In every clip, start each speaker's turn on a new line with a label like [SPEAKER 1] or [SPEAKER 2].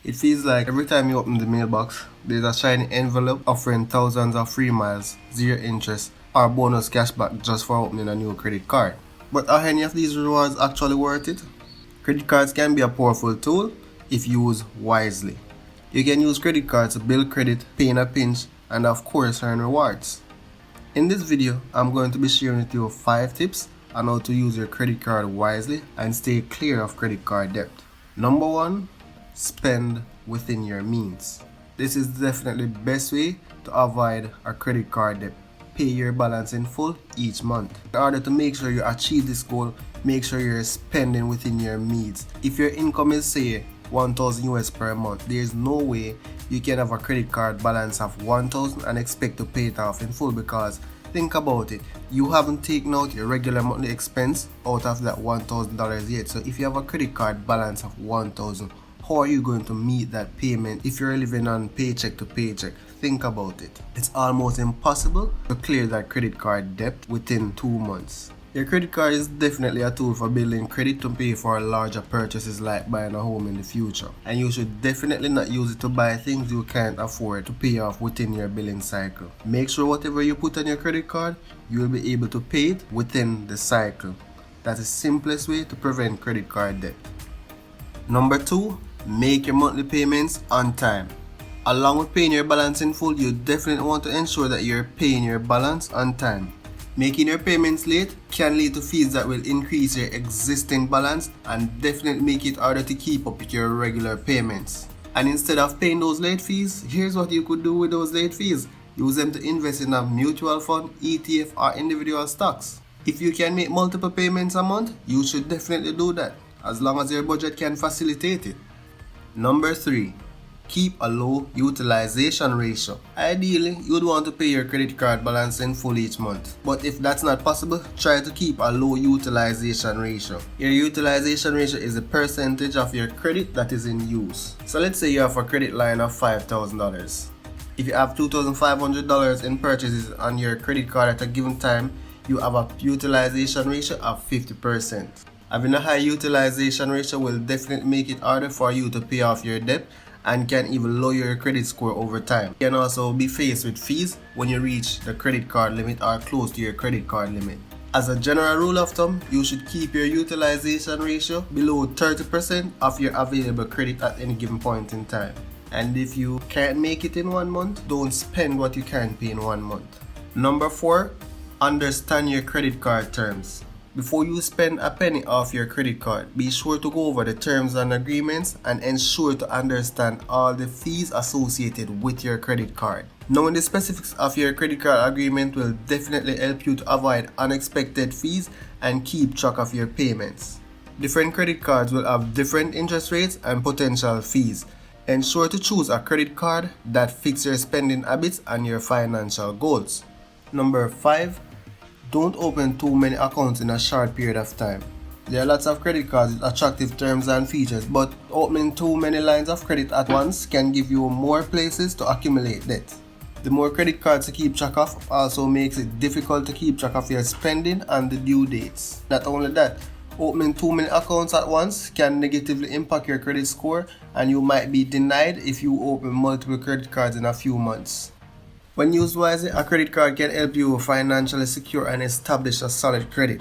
[SPEAKER 1] It feels like every time you open the mailbox, there's a shiny envelope offering thousands of free miles, zero interest, or bonus cashback just for opening a new credit card. But are any of these rewards actually worth it? Credit cards can be a powerful tool if used wisely. You can use credit cards to build credit, pay in a pinch, and of course earn rewards. In this video, I'm going to be sharing with you 5 tips on how to use your credit card wisely and stay clear of credit card debt. Number 1. Spend within your means. This is definitely the best way to avoid a credit card debt. Pay your balance in full each month. In order to make sure you achieve this goal, make sure you're spending within your means. If your income is say $1,000 US per month, there's no way you can have a credit card balance of $1,000 and expect to pay it off in full, because think about it, you haven't taken out your regular monthly expense out of that $1,000 yet. So if you have a credit card balance of $1,000, how are you going to meet that payment if you're living on paycheck to paycheck? Think about it. It's almost impossible to clear that credit card debt within 2 months. Your credit card is definitely a tool for building credit to pay for larger purchases like buying a home in the future. And you should definitely not use it to buy things you can't afford to pay off within your billing cycle. Make sure whatever you put on your credit card, you will be able to pay it within the cycle. That's the simplest way to prevent credit card debt. Number 2. Make your monthly payments on time. Along with paying your balance in full, you definitely want to ensure that you're paying your balance on time. Making your payments late can lead to fees that will increase your existing balance and definitely make it harder to keep up with your regular payments. And instead of paying those late fees, here's what you could do with those late fees. Use them to invest in a mutual fund, ETF, or individual stocks. If you can make multiple payments a month, you should definitely do that, as long as your budget can facilitate it. Number 3. Keep a low utilization ratio. Ideally, you'd want to pay your credit card balance in full each month. But if that's not possible, try to keep a low utilization ratio. Your utilization ratio is the percentage of your credit that is in use. So let's say you have a credit line of $5,000. If you have $2,500 in purchases on your credit card at a given time, you have a utilization ratio of 50%. Having a high utilization ratio will definitely make it harder for you to pay off your debt and can even lower your credit score over time. You can also be faced with fees when you reach the credit card limit or close to your credit card limit. As a general rule of thumb, you should keep your utilization ratio below 30% of your available credit at any given point in time. And if you can't make it in 1 month, don't spend what you can't pay in 1 month. Number 4. Understand your credit card terms. Before you spend a penny off your credit card, be sure to go over the terms and agreements and ensure to understand all the fees associated with your credit card. Knowing the specifics of your credit card agreement will definitely help you to avoid unexpected fees and keep track of your payments. Different credit cards will have different interest rates and potential fees. Ensure to choose a credit card that fits your spending habits and your financial goals. Number 5. Don't open too many accounts in a short period of time. There are lots of credit cards with attractive terms and features, but opening too many lines of credit at once can give you more places to accumulate debt. The more credit cards to keep track of also makes it difficult to keep track of your spending and the due dates. Not only that, opening too many accounts at once can negatively impact your credit score, and you might be denied if you open multiple credit cards in a few months. When used wisely, a credit card can help you financially secure and establish a solid credit.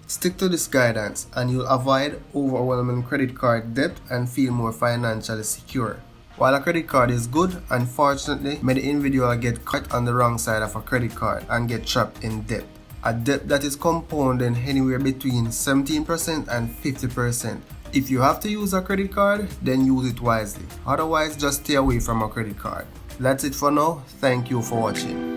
[SPEAKER 1] Stick to this guidance and you'll avoid overwhelming credit card debt and feel more financially secure. While a credit card is good, unfortunately, many individuals get caught on the wrong side of a credit card and get trapped in debt. A debt that is compounding anywhere between 17% and 50%. If you have to use a credit card, then use it wisely. Otherwise, just stay away from a credit card. That's it for now. Thank you for watching.